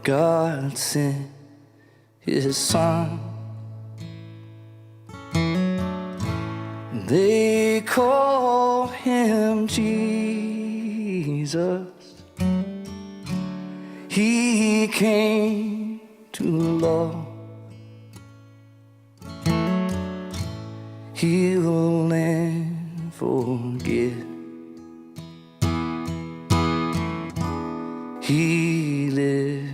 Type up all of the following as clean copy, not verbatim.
God sent His Son. They call Him Jesus. He came to love, heal and forget. He lived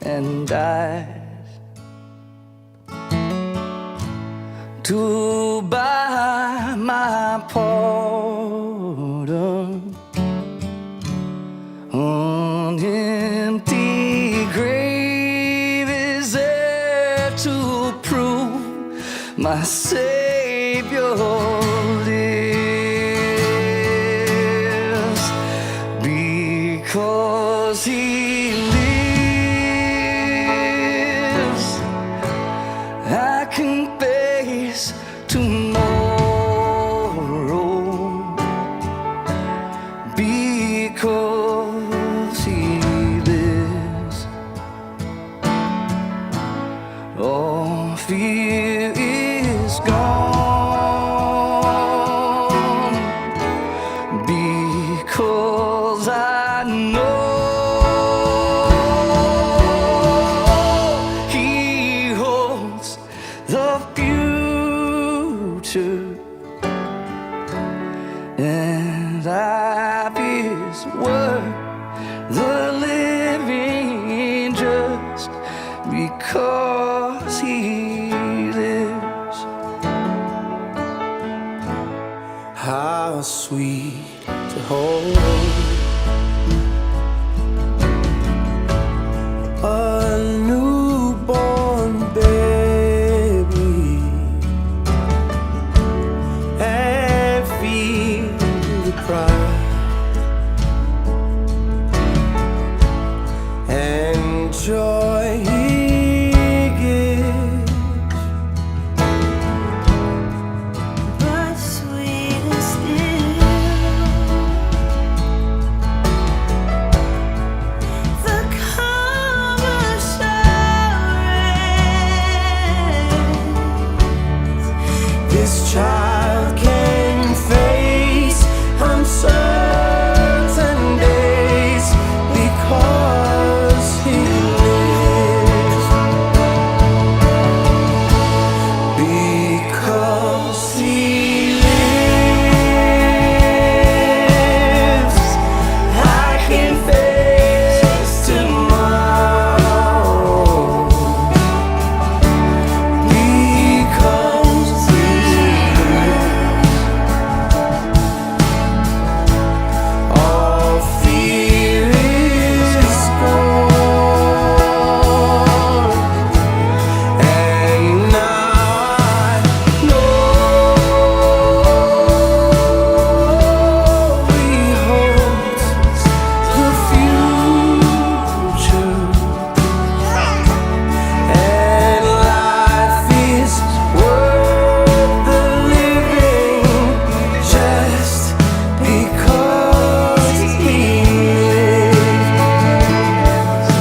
and died to buy my pardon. An empty grave is there to prove my Savior lives. Because He lives, I can face tomorrow. Because He lives, all fear is gone. Because I know He holds the future, and life is worth the living just because He lives. How sweet to hold a newborn baby and feel the pride and joy He gives. But sweeter still, the calm assurance This child can face uncertain days because He lives. Because He lives, I can face tomorrow. Because He lives, all fear is gone. And now I know He holds the future, and life is worth the living just because He lives.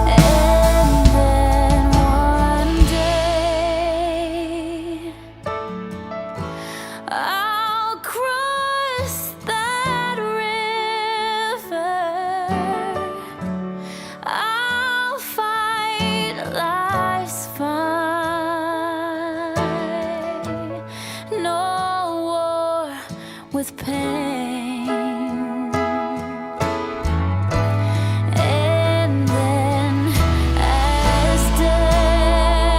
and then one day I'll cross that river. I'll fight life's fight. No war with pain. And then as death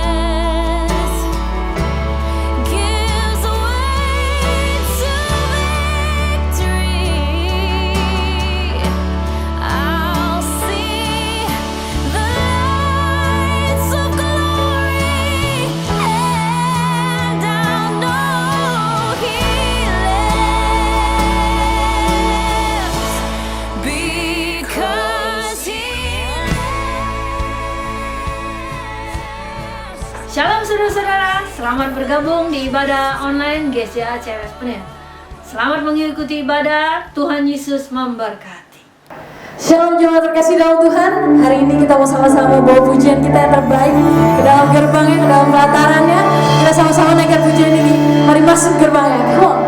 gives way to victory, I'll see the lights of glory, and I'll know He lives. Because He lives. Shalom saudara-saudara, selamat bergabung di ibadah online GCA CWS Penen. Selamat mengikuti ibadah, Tuhan Yesus memberkati. Shalom jemaat terkasih dalam Tuhan. Hari ini kita mau sama-sama bawa pujian kita yang terbaik ke dalam gerbangnya, ke dalam pelatarannya. Kita sama-sama naikkan pujian ini. Mari masuk gerbangnya. Come on.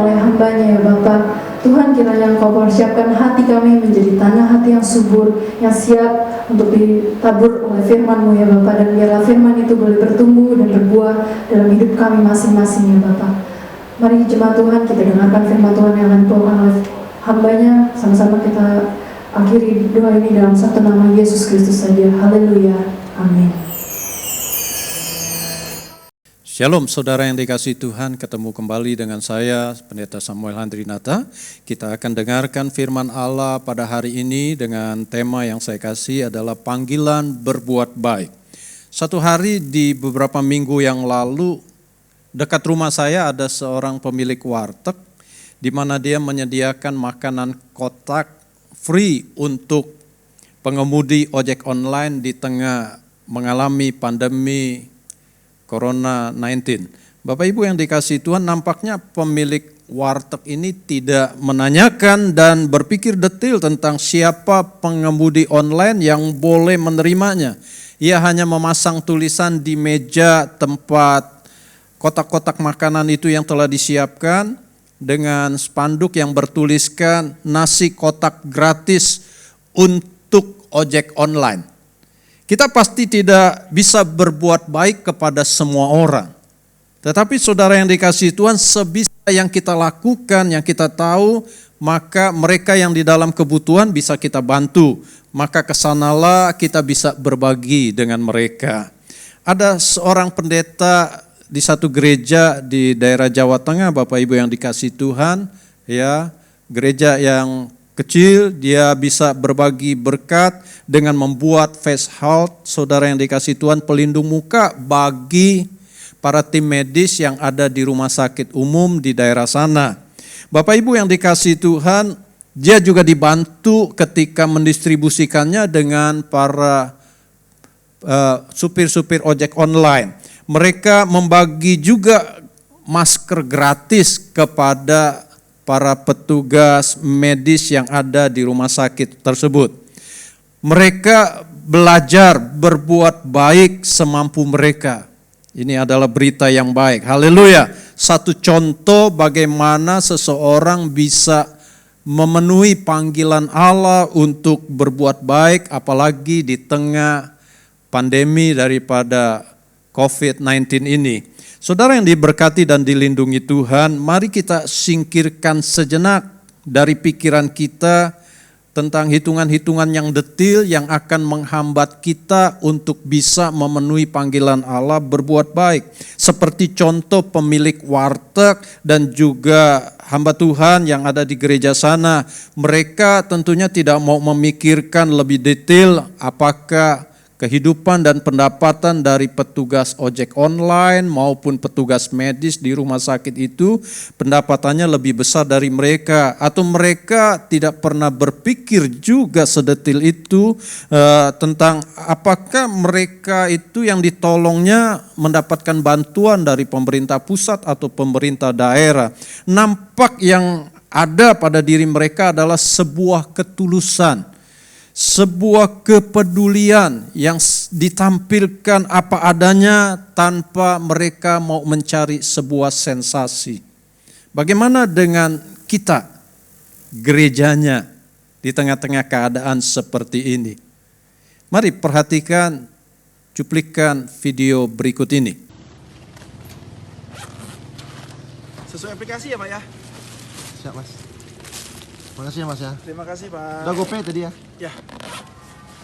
oleh hamba-Nya ya Bapa. Tuhan, kiranya Engkau persiapkan hati kami menjadi tanah hati yang subur, yang siap untuk ditabur oleh firman-Mu ya Bapa, dan biarlah firman itu boleh bertumbuh dan berbuah dalam hidup kami masing-masing ya Bapa. Mari jemaat Tuhan, kita dengarkan firman Tuhan yang akan dibawakan oleh hamba-Nya. Sama-sama kita akhiri doa ini dalam satu nama Yesus Kristus saja. Haleluya. Amin. Shalom saudara yang dikasihi Tuhan, ketemu kembali dengan saya Pendeta Samuel Handrinata. Kita akan dengarkan firman Allah pada hari ini dengan tema yang saya kasih adalah panggilan berbuat baik. Satu hari di beberapa minggu yang lalu, dekat rumah saya ada seorang pemilik warteg di mana dia menyediakan makanan kotak free untuk pengemudi ojek online di tengah mengalami pandemi Corona-19. Bapak Ibu yang dikasihi Tuhan, nampaknya pemilik warteg ini tidak menanyakan dan berpikir detail tentang siapa pengemudi online yang boleh menerimanya. Ia hanya memasang tulisan di meja tempat kotak-kotak makanan itu yang telah disiapkan dengan spanduk yang bertuliskan nasi kotak gratis untuk ojek online. Kita pasti tidak bisa berbuat baik kepada semua orang. Tetapi saudara yang dikasihi Tuhan, sebisa yang kita lakukan, yang kita tahu, maka mereka yang di dalam kebutuhan bisa kita bantu. Maka kesanalah kita bisa berbagi dengan mereka. Ada seorang pendeta di satu gereja di daerah Jawa Tengah, Bapak Ibu yang dikasihi Tuhan, ya, gereja yang kecil, dia bisa berbagi berkat dengan membuat face health, saudara yang dikasihi Tuhan, pelindung muka bagi para tim medis yang ada di rumah sakit umum di daerah sana. Bapak Ibu yang dikasihi Tuhan, dia juga dibantu ketika mendistribusikannya dengan para supir-supir ojek online. Mereka membagi juga masker gratis kepada para petugas medis yang ada di rumah sakit tersebut. Mereka belajar berbuat baik semampu mereka. Ini adalah berita yang baik. Haleluya. Satu contoh bagaimana seseorang bisa memenuhi panggilan Allah untuk berbuat baik, apalagi di tengah pandemi daripada COVID-19 ini. Saudara yang diberkati dan dilindungi Tuhan, mari kita singkirkan sejenak dari pikiran kita tentang hitungan-hitungan yang detil yang akan menghambat kita untuk bisa memenuhi panggilan Allah berbuat baik. Seperti contoh pemilik warteg dan juga hamba Tuhan yang ada di gereja sana. Mereka tentunya tidak mau memikirkan lebih detail apakah kehidupan dan pendapatan dari petugas ojek online maupun petugas medis di rumah sakit itu pendapatannya lebih besar dari mereka, atau mereka tidak pernah berpikir juga sedetil itu tentang apakah mereka itu yang ditolongnya mendapatkan bantuan dari pemerintah pusat atau pemerintah daerah. Nampak yang ada pada diri mereka adalah sebuah ketulusan, sebuah kepedulian yang ditampilkan apa adanya tanpa mereka mau mencari sebuah sensasi. Bagaimana dengan kita, gerejanya, di tengah-tengah keadaan seperti ini? Mari perhatikan cuplikan video berikut ini. Sesuai aplikasi ya Pak ya? Siap Mas. Makasih ya Mas ya. Terima kasih Pak. Udah GoPay tadi ya? Ya.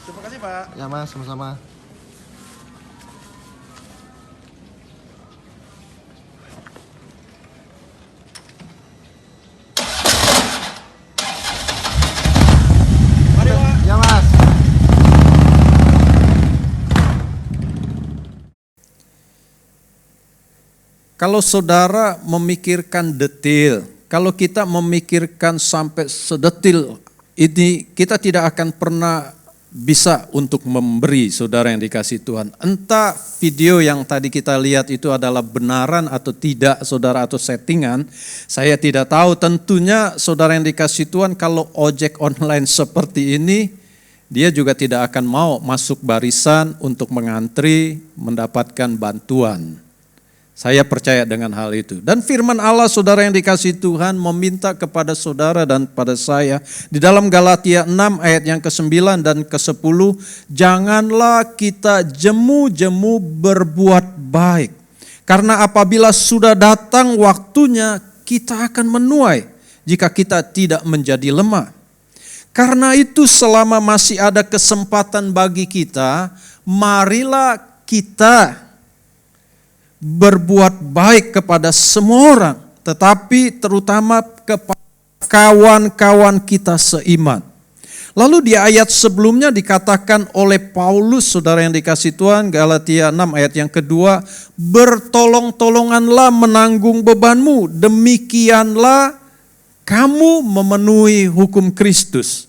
Terima kasih Pak. Ya Mas, sama-sama. Mari Pak. Ya Mas. Kalau saudara memikirkan detail, kalau kita memikirkan sampai sedetil ini, kita tidak akan pernah bisa untuk memberi, saudara yang dikasihi Tuhan. Entah video yang tadi kita lihat itu adalah benaran atau tidak, saudara, atau settingan, saya tidak tahu. Tentunya saudara yang dikasihi Tuhan, kalau ojek online seperti ini, dia juga tidak akan mau masuk barisan untuk mengantri mendapatkan bantuan. Saya percaya dengan hal itu. Dan firman Allah, saudara yang dikasihi Tuhan, meminta kepada saudara dan pada saya di dalam Galatia 6 ayat yang ke-9 dan ke-10, janganlah kita jemu-jemu berbuat baik. Karena apabila sudah datang waktunya, kita akan menuai jika kita tidak menjadi lemah. Karena itu selama masih ada kesempatan bagi kita, marilah kita berbuat baik kepada semua orang, tetapi terutama kepada kawan-kawan kita seiman. Lalu di ayat sebelumnya dikatakan oleh Paulus, saudara yang dikasihi Tuhan, Galatia 6 ayat yang kedua, bertolong-tolonganlah menanggung bebanmu, demikianlah kamu memenuhi hukum Kristus.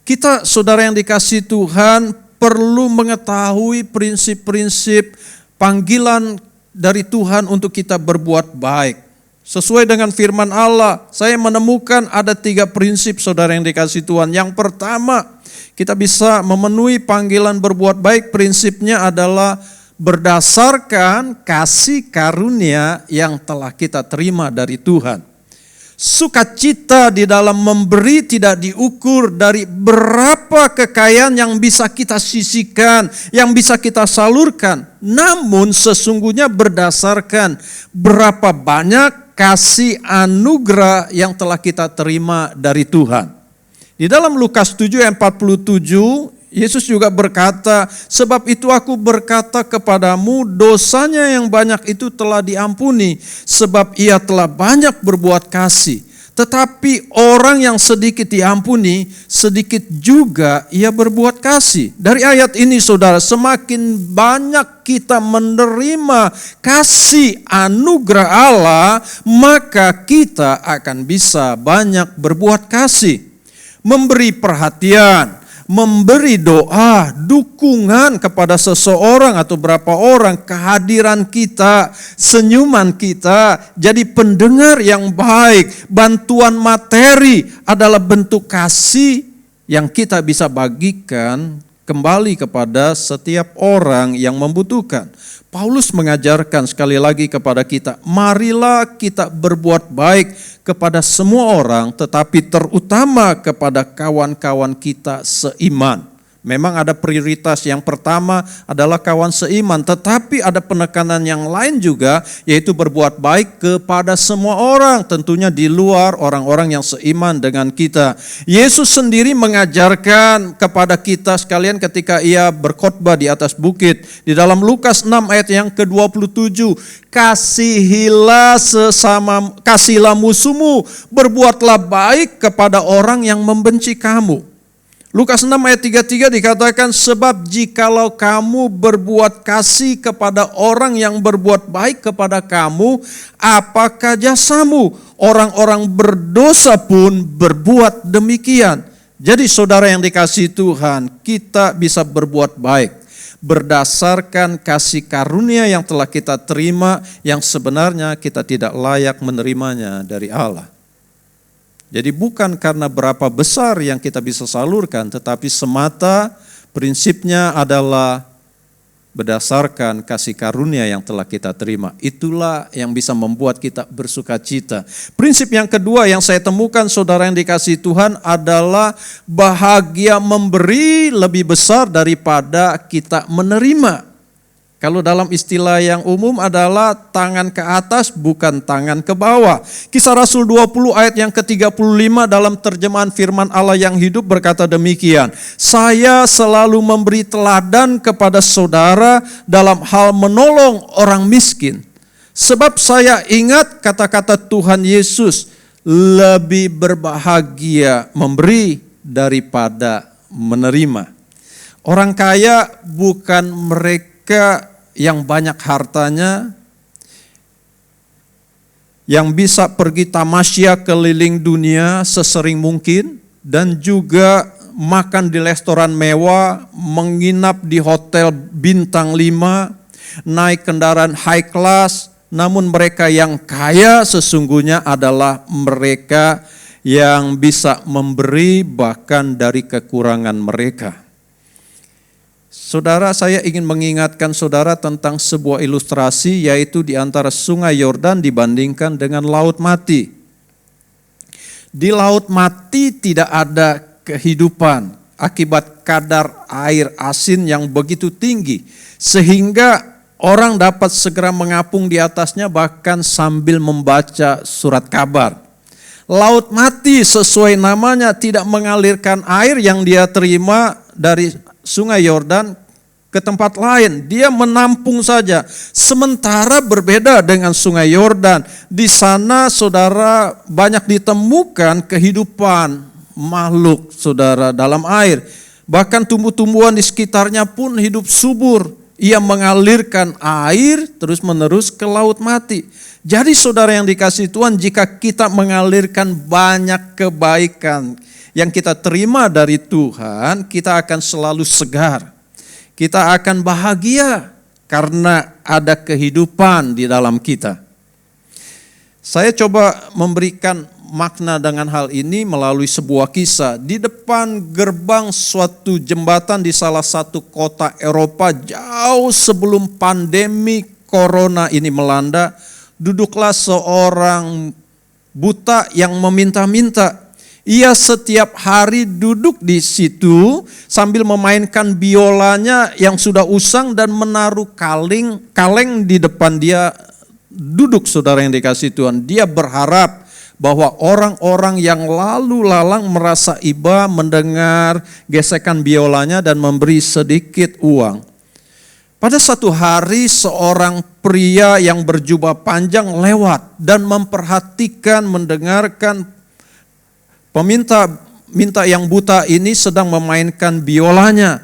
Kita, saudara yang dikasihi Tuhan, perlu mengetahui prinsip-prinsip panggilan dari Tuhan untuk kita berbuat baik. Sesuai dengan firman Allah, saya menemukan ada 3 prinsip, saudara yang dikasihi Tuhan. Yang pertama, kita bisa memenuhi panggilan berbuat baik, prinsipnya adalah berdasarkan kasih karunia yang telah kita terima dari Tuhan. Sukacita di dalam memberi tidak diukur dari berapa kekayaan yang bisa kita sisihkan, yang bisa kita salurkan. Namun sesungguhnya berdasarkan berapa banyak kasih anugerah yang telah kita terima dari Tuhan. Di dalam Lukas 7 ayat 47, Yesus juga berkata, sebab itu aku berkata kepadamu, dosanya yang banyak itu telah diampuni, sebab ia telah banyak berbuat kasih. Tetapi orang yang sedikit diampuni, sedikit juga ia berbuat kasih. Dari ayat ini, saudara, semakin banyak kita menerima kasih anugerah Allah, maka kita akan bisa banyak berbuat kasih. Memberi perhatian, memberi doa, dukungan kepada seseorang atau berapa orang, kehadiran kita, senyuman kita, jadi pendengar yang baik, bantuan materi adalah bentuk kasih yang kita bisa bagikan kembali kepada setiap orang yang membutuhkan. Paulus mengajarkan sekali lagi kepada kita, marilah kita berbuat baik kepada semua orang, tetapi terutama kepada kawan-kawan kita seiman. Memang ada prioritas, yang pertama adalah kawan seiman, tetapi ada penekanan yang lain juga, yaitu berbuat baik kepada semua orang, tentunya di luar orang-orang yang seiman dengan kita. Yesus sendiri mengajarkan kepada kita sekalian ketika ia berkhotbah di atas bukit. Di dalam Lukas 6 ayat yang ke-27, kasihilah musuhmu, berbuatlah baik kepada orang yang membenci kamu. Lukas 6 ayat 33 dikatakan, sebab jikalau kamu berbuat kasih kepada orang yang berbuat baik kepada kamu, apakah jasamu? Orang-orang berdosa pun berbuat demikian. Jadi saudara yang dikasihi Tuhan, kita bisa berbuat baik berdasarkan kasih karunia yang telah kita terima, yang sebenarnya kita tidak layak menerimanya dari Allah. Jadi bukan karena berapa besar yang kita bisa salurkan, tetapi semata prinsipnya adalah berdasarkan kasih karunia yang telah kita terima. Itulah yang bisa membuat kita bersukacita. Prinsip yang kedua yang saya temukan, saudara yang dikasihi Tuhan, adalah bahagia memberi lebih besar daripada kita menerima. Kalau dalam istilah yang umum adalah tangan ke atas bukan tangan ke bawah. Kisah Rasul 20 ayat yang ke-35 dalam terjemahan firman Allah yang hidup berkata demikian. Saya selalu memberi teladan kepada saudara dalam hal menolong orang miskin. Sebab saya ingat kata-kata Tuhan Yesus, lebih berbahagia memberi daripada menerima. Orang kaya bukan mereka yang banyak hartanya, yang bisa pergi tamasya keliling dunia sesering mungkin, dan juga makan di restoran mewah, menginap di hotel bintang 5, naik kendaraan high class. Namun mereka yang kaya sesungguhnya adalah mereka yang bisa memberi bahkan dari kekurangan mereka. Saudara, saya ingin mengingatkan saudara tentang sebuah ilustrasi, yaitu di antara sungai Yordan dibandingkan dengan laut mati. Di laut mati tidak ada kehidupan akibat kadar air asin yang begitu tinggi, sehingga orang dapat segera mengapung di atasnya bahkan sambil membaca surat kabar. Laut mati sesuai namanya tidak mengalirkan air yang dia terima dari sungai Yordan ke tempat lain. Dia menampung saja. Sementara berbeda dengan sungai Yordan. Di sana saudara banyak ditemukan kehidupan makhluk saudara dalam air. Bahkan tumbuh-tumbuhan di sekitarnya pun hidup subur. Ia mengalirkan air terus menerus ke laut mati. Jadi saudara yang dikasihi Tuhan, jika kita mengalirkan banyak kebaikan yang kita terima dari Tuhan, kita akan selalu segar. Kita akan bahagia karena ada kehidupan di dalam kita. Saya coba memberikan makna dengan hal ini melalui sebuah kisah. Di depan gerbang suatu jembatan di salah satu kota Eropa jauh sebelum pandemi corona ini melanda, duduklah seorang buta yang meminta-minta. Ia setiap hari duduk di situ sambil memainkan biolanya yang sudah usang dan menaruh kaleng di depan dia duduk, saudara yang dikasihi Tuhan. Dia berharap bahwa orang-orang yang lalu lalang merasa iba mendengar gesekan biolanya dan memberi sedikit uang. Pada satu hari seorang pria yang berjubah panjang lewat dan memperhatikan, mendengarkan peminta yang buta ini sedang memainkan biolanya.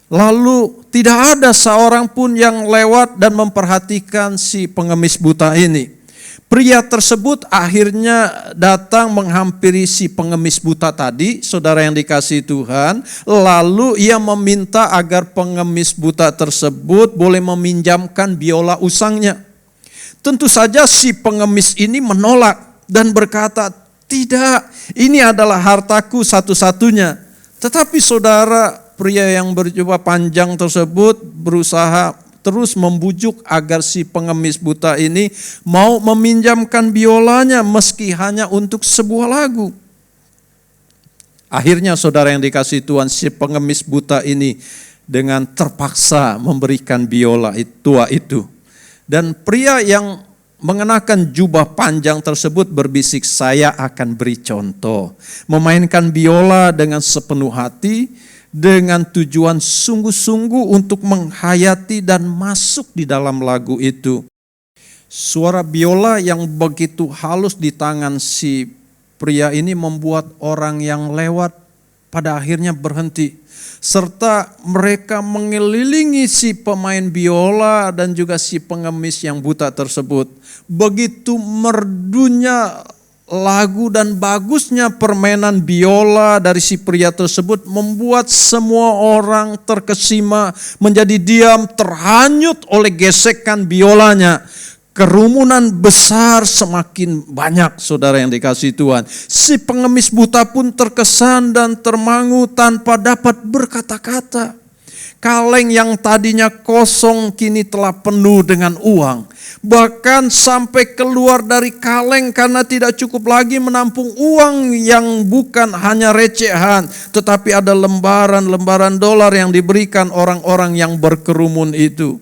Lalu tidak ada seorang pun yang lewat dan memperhatikan si pengemis buta ini. Pria tersebut akhirnya datang menghampiri si pengemis buta tadi, saudara yang dikasihi Tuhan. Lalu ia meminta agar pengemis buta tersebut boleh meminjamkan biola usangnya. Tentu saja si pengemis ini menolak dan berkata, "Tidak, ini adalah hartaku satu-satunya." Tetapi saudara, pria yang berjubah panjang tersebut berusaha terus membujuk agar si pengemis buta ini mau meminjamkan biolanya meski hanya untuk sebuah lagu. Akhirnya saudara yang dikasihi Tuhan, si pengemis buta ini dengan terpaksa memberikan biola tua itu. Dan pria yang mengenakan jubah panjang tersebut berbisik, "Saya akan beri contoh. Memainkan biola dengan sepenuh hati, dengan tujuan sungguh-sungguh untuk menghayati dan masuk di dalam lagu itu." Suara biola yang begitu halus di tangan si pria ini membuat orang yang lewat pada akhirnya berhenti. Serta mereka mengelilingi si pemain biola dan juga si pengemis yang buta tersebut. Begitu merdunya lagu dan bagusnya permainan biola dari si pria tersebut membuat semua orang terkesima, menjadi diam, terhanyut oleh gesekan biolanya. Kerumunan besar semakin banyak, saudara yang dikasihi Tuhan. Si pengemis buta pun terkesan dan termangu tanpa dapat berkata-kata. Kaleng yang tadinya kosong kini telah penuh dengan uang. Bahkan sampai keluar dari kaleng karena tidak cukup lagi menampung uang yang bukan hanya recehan, tetapi ada lembaran-lembaran dolar yang diberikan orang-orang yang berkerumun itu.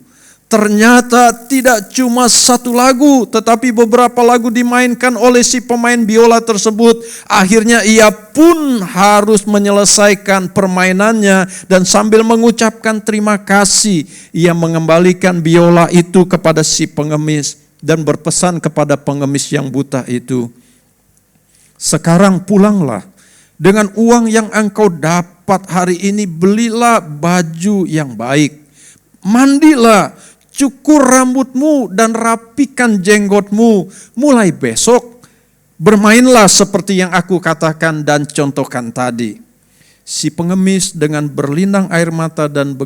Ternyata tidak cuma satu lagu, tetapi beberapa lagu dimainkan oleh si pemain biola tersebut. Akhirnya ia pun harus menyelesaikan permainannya dan sambil mengucapkan terima kasih, ia mengembalikan biola itu kepada si pengemis dan berpesan kepada pengemis yang buta itu, "Sekarang pulanglah. Dengan uang yang engkau dapat hari ini belilah baju yang baik. Mandilah, cukur rambutmu dan rapikan jenggotmu. Mulai besok bermainlah seperti yang aku katakan dan contohkan tadi." Si pengemis dengan berlinang air mata dan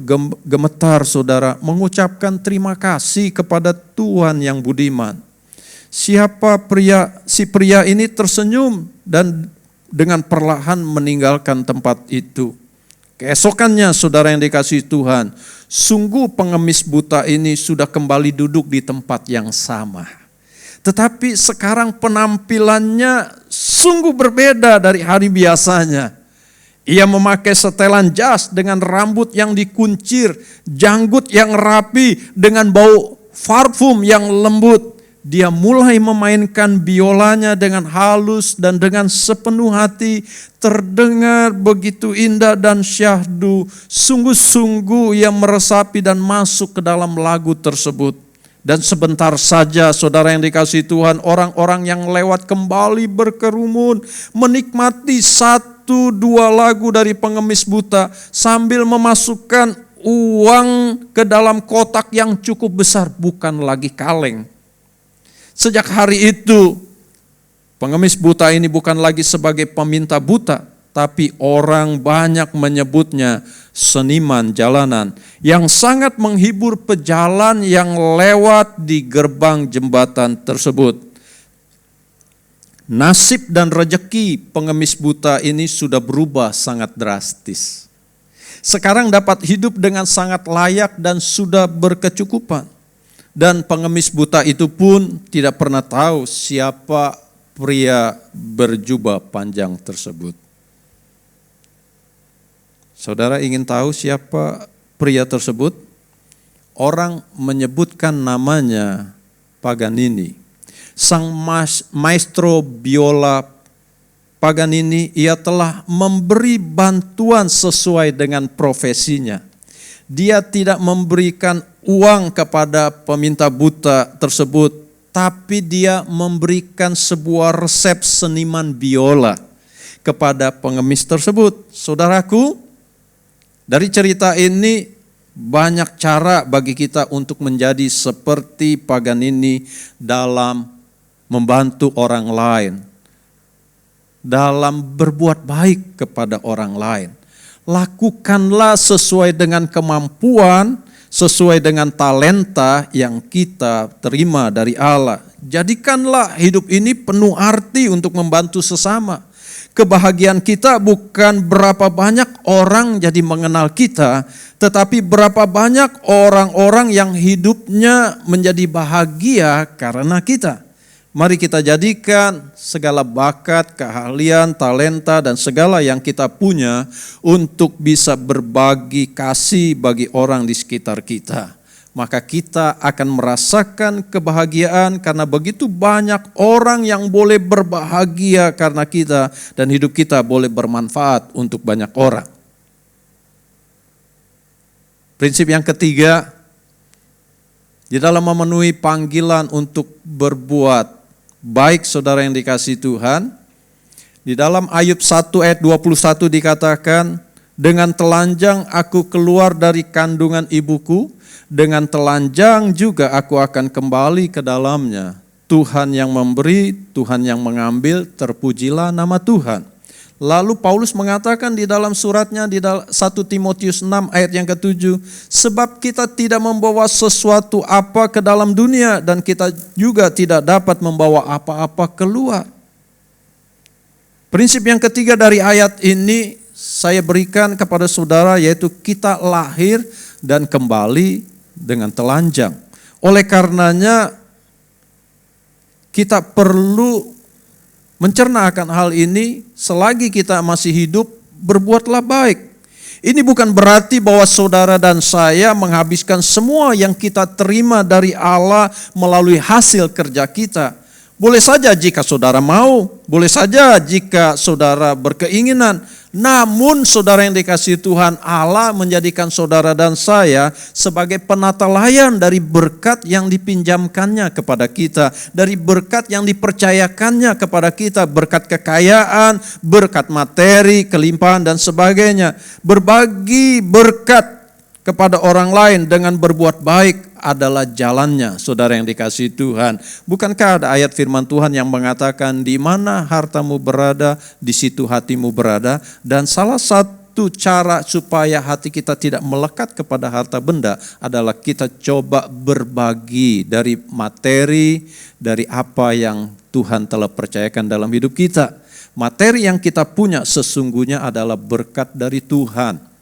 gemetar, saudara, mengucapkan terima kasih kepada Tuhan yang budiman. Si pria ini tersenyum dan dengan perlahan meninggalkan tempat itu. Keesokannya saudara yang dikasihi Tuhan, sungguh pengemis buta ini sudah kembali duduk di tempat yang sama. Tetapi sekarang penampilannya sungguh berbeda dari hari biasanya. Ia memakai setelan jas dengan rambut yang dikuncir, janggut yang rapi dengan bau parfum yang lembut. Dia mulai memainkan biolanya dengan halus dan dengan sepenuh hati, terdengar begitu indah dan syahdu. Sungguh-sungguh ia meresapi dan masuk ke dalam lagu tersebut. Dan sebentar saja saudara yang dikasihi Tuhan, orang-orang yang lewat kembali berkerumun menikmati 1-2 lagu dari pengemis buta sambil memasukkan uang ke dalam kotak yang cukup besar, bukan lagi kaleng. Sejak hari itu, pengemis buta ini bukan lagi sebagai peminta buta, tapi orang banyak menyebutnya seniman jalanan yang sangat menghibur pejalan yang lewat di gerbang jembatan tersebut. Nasib dan rejeki pengemis buta ini sudah berubah sangat drastis. Sekarang dapat hidup dengan sangat layak dan sudah berkecukupan. Dan pengemis buta itu pun tidak pernah tahu siapa pria berjubah panjang tersebut. Saudara ingin tahu siapa pria tersebut? Orang menyebutkan namanya Paganini. Sang maestro biola Paganini, ia telah memberi bantuan sesuai dengan profesinya. Dia tidak memberikan uang kepada peminta buta tersebut, tapi dia memberikan sebuah resep seniman biola kepada pengemis tersebut. Saudaraku, dari cerita ini banyak cara bagi kita untuk menjadi seperti Paganini dalam membantu orang lain, dalam berbuat baik kepada orang lain. Lakukanlah sesuai dengan kemampuan, sesuai dengan talenta yang kita terima dari Allah. Jadikanlah hidup ini penuh arti untuk membantu sesama. Kebahagiaan kita bukan berapa banyak orang jadi mengenal kita, tetapi berapa banyak orang-orang yang hidupnya menjadi bahagia karena kita. Mari kita jadikan segala bakat, keahlian, talenta, dan segala yang kita punya untuk bisa berbagi kasih bagi orang di sekitar kita. Maka kita akan merasakan kebahagiaan karena begitu banyak orang yang boleh berbahagia karena kita, dan hidup kita boleh bermanfaat untuk banyak orang. Prinsip yang ketiga, di dalam memenuhi panggilan untuk berbuat baik saudara yang dikasihi Tuhan, di dalam Ayub 1 ayat 21 dikatakan, dengan telanjang aku keluar dari kandungan ibuku, dengan telanjang juga aku akan kembali ke dalamnya. Tuhan yang memberi, Tuhan yang mengambil, terpujilah nama Tuhan. Lalu Paulus mengatakan di dalam suratnya di 1 Timotius 6 ayat yang ke-7, sebab kita tidak membawa sesuatu apa ke dalam dunia dan kita juga tidak dapat membawa apa-apa keluar. Prinsip yang ketiga dari ayat ini saya berikan kepada saudara, yaitu kita lahir dan kembali dengan telanjang. Oleh karenanya kita perlu mencerna akan hal ini. Selagi kita masih hidup, berbuatlah baik. Ini bukan berarti bahwa saudara dan saya menghabiskan semua yang kita terima dari Allah melalui hasil kerja kita. Boleh saja jika saudara mau, boleh saja jika saudara berkeinginan. Namun saudara yang dikasihi Tuhan, Allah menjadikan saudara dan saya sebagai penata layan dari berkat yang dipinjamkannya kepada kita, dari berkat yang dipercayakannya kepada kita, berkat kekayaan, berkat materi, kelimpahan dan sebagainya. Berbagi berkat kepada orang lain dengan berbuat baik adalah jalannya, saudara yang dikasihi Tuhan. Bukankah ada ayat firman Tuhan yang mengatakan, di mana hartamu berada, di situ hatimu berada. Dan salah satu cara supaya hati kita tidak melekat kepada harta benda adalah kita coba berbagi dari materi, dari apa yang Tuhan telah percayakan dalam hidup kita. Materi yang kita punya sesungguhnya adalah berkat dari Tuhan.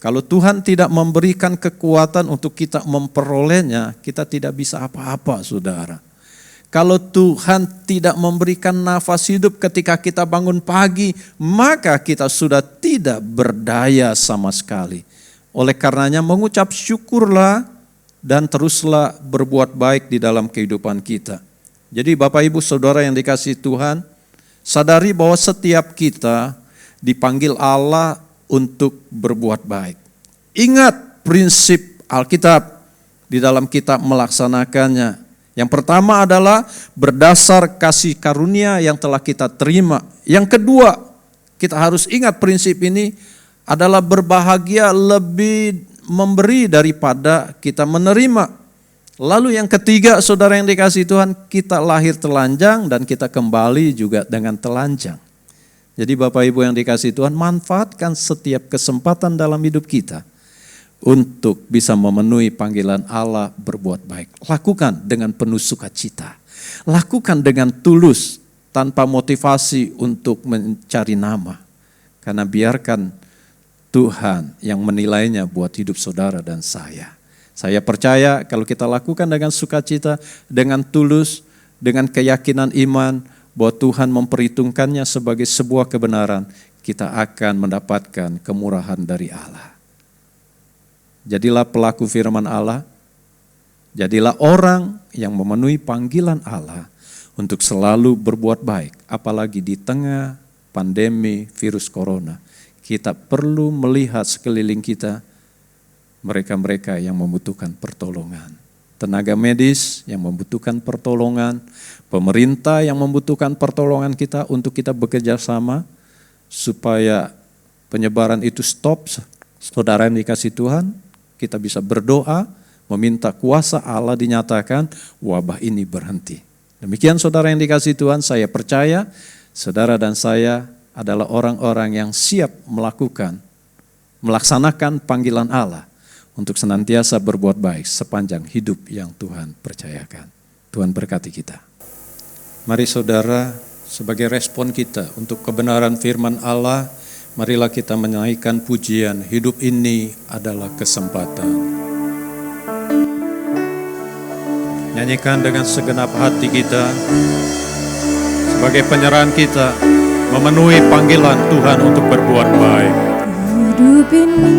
Kalau Tuhan tidak memberikan kekuatan untuk kita memperolehnya, kita tidak bisa apa-apa, saudara. Kalau Tuhan tidak memberikan nafas hidup ketika kita bangun pagi, maka kita sudah tidak berdaya sama sekali. Oleh karenanya mengucap syukurlah dan teruslah berbuat baik di dalam kehidupan kita. Jadi Bapak Ibu Saudara yang dikasihi Tuhan, sadari bahwa setiap kita dipanggil Allah untuk berbuat baik. Ingat prinsip Alkitab di dalam kita melaksanakannya. Yang pertama adalah berdasar kasih karunia yang telah kita terima. Yang kedua, kita harus ingat prinsip ini adalah berbahagia lebih memberi daripada kita menerima. Lalu yang ketiga, saudara yang dikasihi Tuhan, kita lahir telanjang dan kita kembali juga dengan telanjang. Jadi Bapak Ibu yang dikasihi Tuhan, manfaatkan setiap kesempatan dalam hidup kita untuk bisa memenuhi panggilan Allah berbuat baik. Lakukan dengan penuh sukacita. Lakukan dengan tulus tanpa motivasi untuk mencari nama. Karena biarkan Tuhan yang menilainya buat hidup saudara dan saya. Saya percaya kalau kita lakukan dengan sukacita, dengan tulus, dengan keyakinan iman, bahwa Tuhan memperhitungkannya sebagai sebuah kebenaran, kita akan mendapatkan kemurahan dari Allah. Jadilah pelaku firman Allah, jadilah orang yang memenuhi panggilan Allah untuk selalu berbuat baik, apalagi di tengah pandemi virus corona. Kita perlu melihat sekeliling kita, mereka-mereka yang membutuhkan pertolongan. Tenaga medis yang membutuhkan pertolongan, pemerintah yang membutuhkan pertolongan kita untuk kita bekerja sama supaya penyebaran itu stop. Saudara yang dikasihi Tuhan, kita bisa berdoa, meminta kuasa Allah dinyatakan, wabah ini berhenti. Demikian saudara yang dikasihi Tuhan, saya percaya saudara dan saya adalah orang-orang yang siap melaksanakan panggilan Allah untuk senantiasa berbuat baik sepanjang hidup yang Tuhan percayakan. Tuhan berkati kita. Mari saudara, sebagai respon kita untuk kebenaran firman Allah, marilah kita menaikkan pujian, hidup ini adalah kesempatan. Nyanyikan dengan segenap hati kita, sebagai penyerahan kita, memenuhi panggilan Tuhan untuk berbuat baik. Hidup ini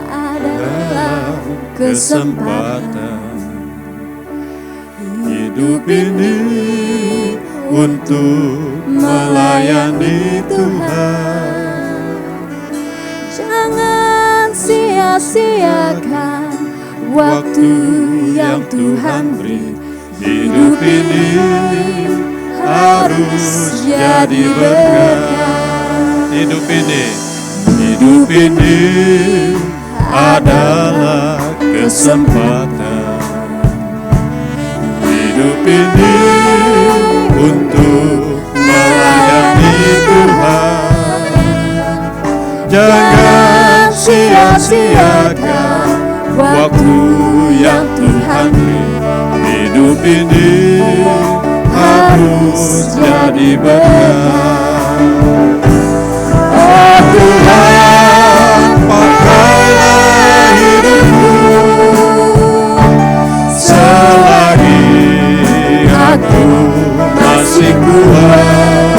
adalah Kesempatan hidup ini untuk melayani Tuhan. Jangan sia-siakan waktu yang Tuhan beri. Hidup ini harus jadi berkat. Hidup ini adalah kesempatan. Hidup ini untuk melayani Tuhan. Jangan sia-siakan waktu yang Tuhan beri. Hidup ini harus jadi berkat. Oh Tuhan, pakailah hidupku selagi aku masih kuat.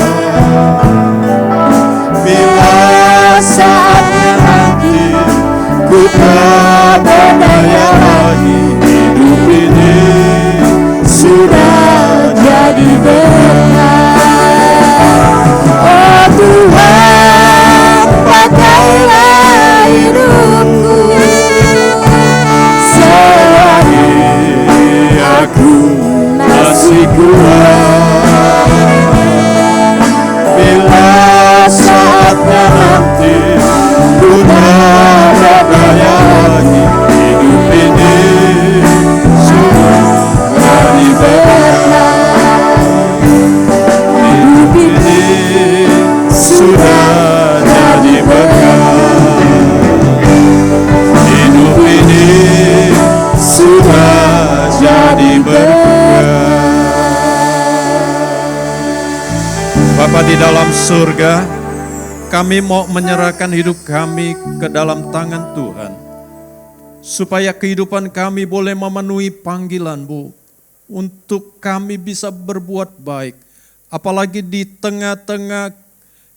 Bila saatnya nanti ku tak berdaya lagi, hidup ini sudah jadi berkat. Oh Tuhan, pakailah hidupku selagi aku masih kuat. Bila saatnya nanti ku tak berdaya lagi, hidup ini sudah jadi berkat. Hidup ini sudah jadi berkat. Hidup ini sudah jadi berkat. Bapa di dalam surga, Kami mau menyerahkan hidup kami ke dalam tangan Tuhan, supaya kehidupan kami boleh memenuhi panggilan-Mu, untuk kami bisa berbuat baik. Apalagi di tengah-tengah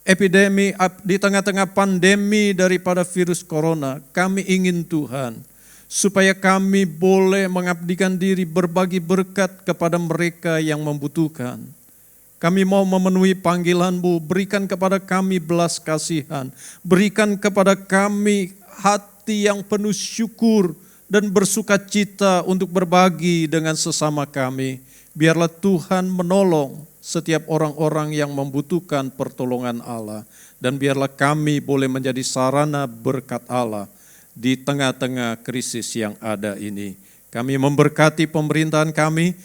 epidemi, di tengah-tengah pandemi daripada virus corona, kami ingin Tuhan, supaya kami boleh mengabdikan diri berbagi berkat kepada mereka yang membutuhkan. Kami mau memenuhi panggilan-Mu, berikan kepada kami belas kasihan, berikan kepada kami hati yang penuh syukur dan bersuka cita untuk berbagi dengan sesama kami. Biarlah Tuhan menolong setiap orang-orang yang membutuhkan pertolongan Allah, dan biarlah kami boleh menjadi sarana berkat Allah di tengah-tengah krisis yang ada ini. Kami memberkati pemerintahan kami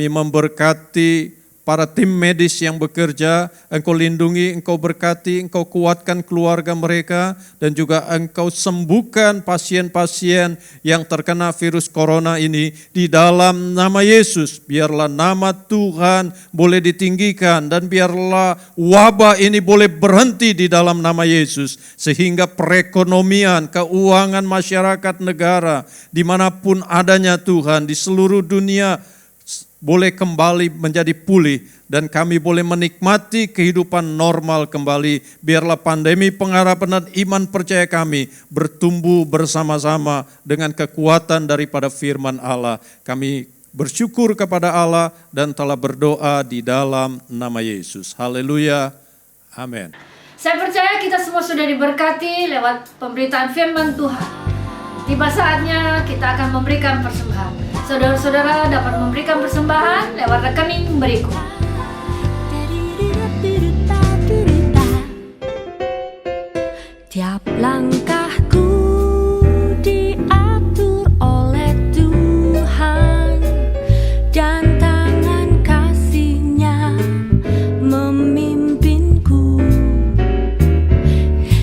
memberkati para tim medis yang bekerja. Engkau lindungi, Engkau berkati, Engkau kuatkan keluarga mereka, dan juga Engkau sembuhkan pasien-pasien yang terkena virus corona ini di dalam nama Yesus. Biarlah nama Tuhan boleh ditinggikan, dan biarlah wabah ini boleh berhenti di dalam nama Yesus, sehingga perekonomian, keuangan masyarakat negara dimanapun adanya Tuhan di seluruh dunia boleh kembali menjadi pulih, dan kami boleh menikmati kehidupan normal kembali. Biarlah pandemi pengharapan dan iman percaya kami bertumbuh bersama-sama dengan kekuatan daripada firman Allah. Kami bersyukur kepada Allah dan telah berdoa di dalam nama Yesus. Haleluya. Amin. Saya percaya kita semua sudah diberkati lewat pemberitaan firman Tuhan. Tiba saatnya kita akan memberikan persembahan. Saudara-saudara dapat memberikan persembahan lewat rekening berikut. Tiap langkahku diatur oleh Tuhan, dan tangan kasih-Nya memimpinku.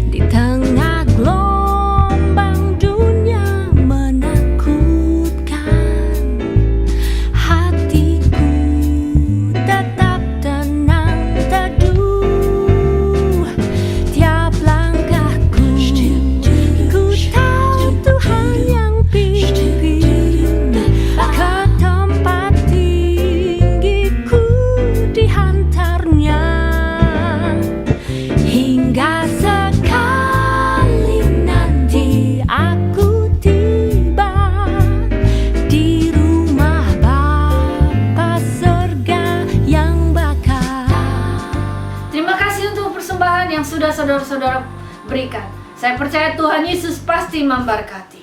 Di tengah gelombang dunia menakutkan, hatiku tetap tenang teduh. Tiap langkahku ku tahu Tuhan yang pimpin. Ke tempat tinggiku dihantarnya, hingga sekali nanti aku tiba di rumah Bapa surga yang bakal. Terima kasih untuk persembahan yang sudah saudara-saudara berikan. Saya percaya Tuhan Yesus pasti memberkati.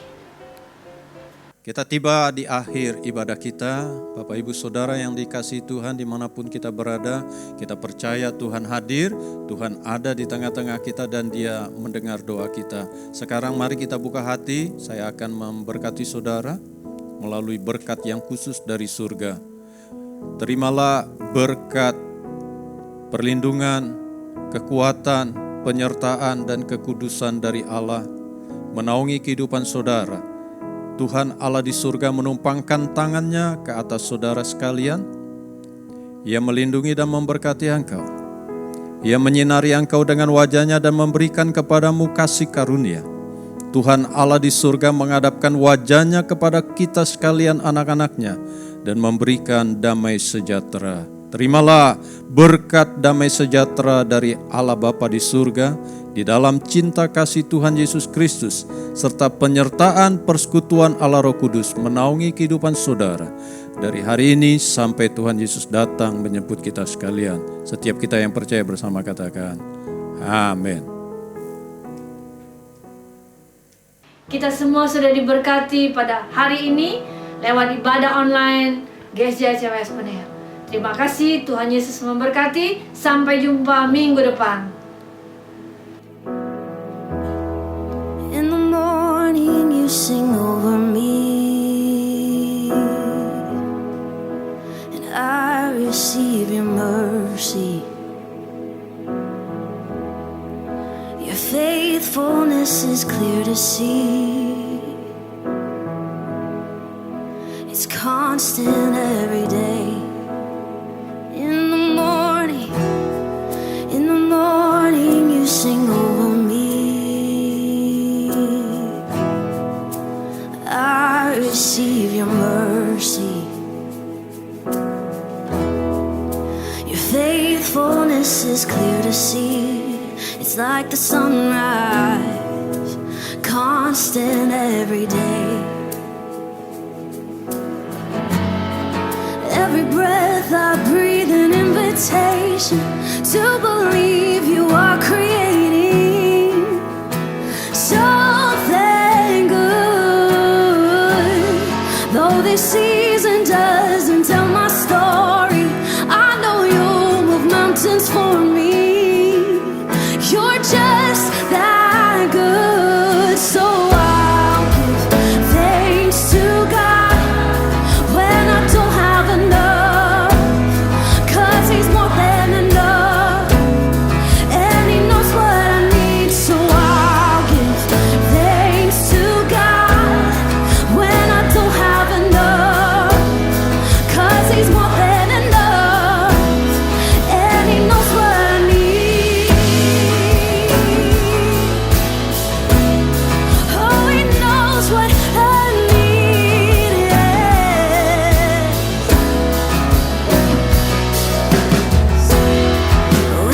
Kita tiba di akhir ibadah kita. Bapak Ibu Saudara yang dikasihi Tuhan, dimanapun kita berada, kita percaya Tuhan hadir, Tuhan ada di tengah-tengah kita, dan Dia mendengar doa kita. Sekarang mari kita buka hati, saya akan memberkati saudara melalui berkat yang khusus dari surga. Terimalah berkat perlindungan, kekuatan, penyertaan, dan kekudusan dari Allah menaungi kehidupan saudara. Tuhan Allah di surga menumpangkan tangannya ke atas saudara sekalian. Ia melindungi dan memberkati engkau. Ia menyinari engkau dengan wajah-Nya dan memberikan kepadamu kasih karunia. Tuhan Allah di surga menghadapkan wajah-Nya kepada kita sekalian anak-anak-Nya dan memberikan damai sejahtera. Terimalah berkat damai sejahtera dari Allah Bapa di surga, di dalam cinta kasih Tuhan Yesus Kristus, serta penyertaan persekutuan Allah Roh Kudus menaungi kehidupan saudara dari hari ini sampai Tuhan Yesus datang menjemput kita sekalian. Setiap kita yang percaya bersama katakan, amin. Kita semua sudah diberkati pada hari ini lewat ibadah online GSJ CWS Penea. Terima kasih, Tuhan Yesus memberkati. Sampai jumpa minggu depan. In the morning you sing over me, and I receive your mercy. Your faithfulness is clear to see. It's constant every day. In the morning you sing over It's like the sunrise, constant every day. Every breath I breathe an invitation to believe you are creating something good. Though this season doesn't tell my story, I know you'll move mountains for me. You're just that good. So I'll give thanks to God when I don't have enough, 'cause He's more than enough, and He knows what I need. So I'll give thanks to God when I don't have enough, 'cause He's more than enough, and He knows what I need. Oh, He knows what I need, yeah.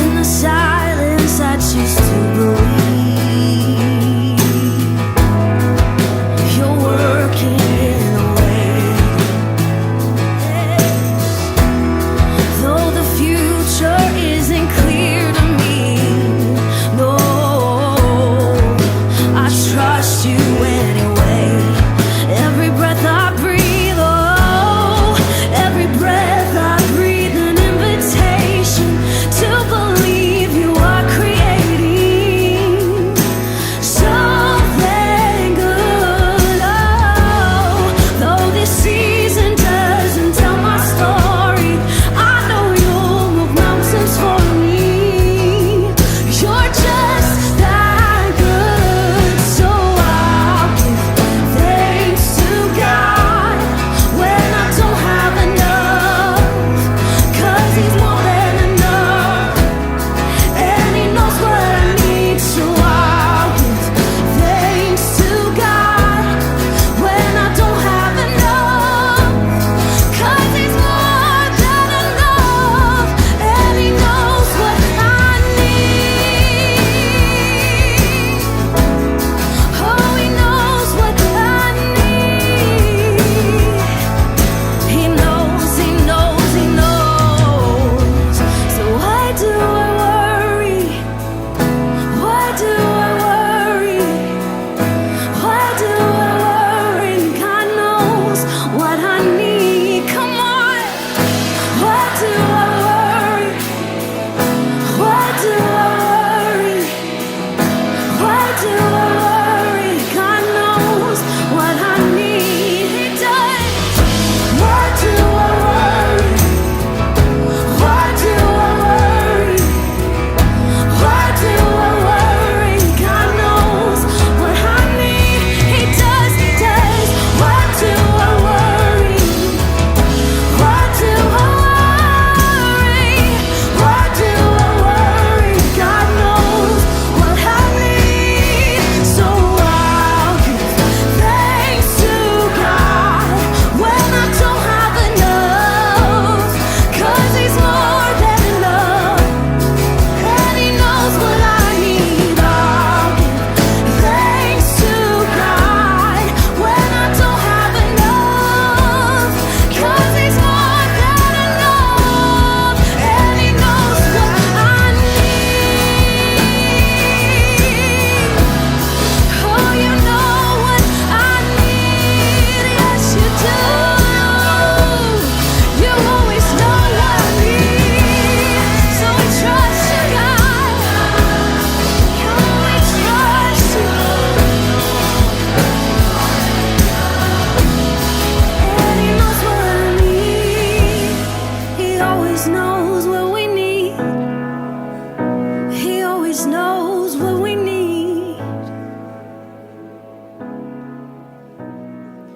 In the silence I choose to believe you're working in a way. Though the future isn't clear to me, no, I trust you anyway. Every breath I breathe, oh, every breath I breathe an invitation to believe you are creating something good. Oh, though this season doesn't tell my story, I know you'll move mountains for me. You're just that good. So I'll give thanks to God when I don't have enough, 'cause He's more than enough, and He knows what I need. So I'll give thanks to God when I don't have enough, 'cause He's more than enough, and He knows what I need. Oh, He knows what I need. He knows, He knows, He knows. So why do I worry? Why do I worry? Why do I worry? God knows what I need. Come on. Why do I worry? Why do I worry? Why do I worry? God knows what I need. He does. Why do I worry? Why do I worry? Why do I worry? God knows what I need. He does, He does. Why do I worry? Why do I worry? Why do I worry? God knows what I need. So I'll give thanks to God when I don't have enough, 'cause He's more than enough, and He knows what I need. I'll give thanks to God when I don't have enough, 'cause He's more than enough, and He knows what I need. Oh, you know what I need. Yes, you do. You always know what I need. So we trust you, God. We trust you. And He knows what I need. He always knows.